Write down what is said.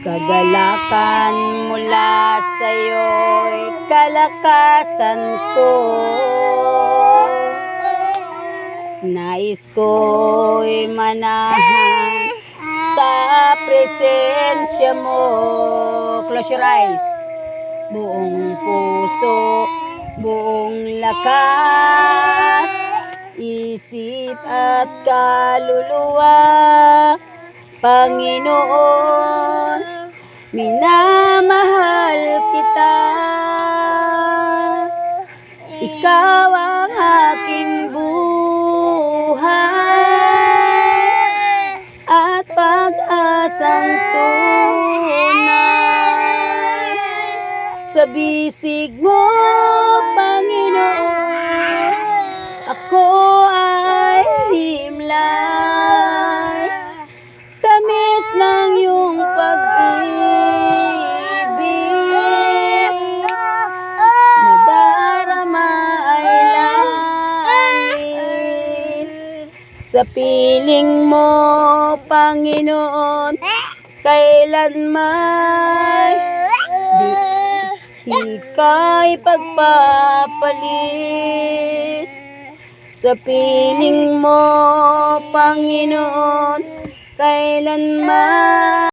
Kagalakan mula sa'yo'y kalakasan ko. Nais ko'y manahan sa presensya mo. Close your eyes. Buong puso, buong lakas, isip at kaluluwa, Panginoon, minamahal kita. Ikaw ang aking buhay at pag-asang tunay. Sa bisig mo, Panginoon, ako ay himlay. Tamis ng iyong pag-ibig, nadarama ay langit. Sa piling mo, Panginoon, kailanman di ka'y pagpapalit. Sa piling mo, Panginoon, kailanman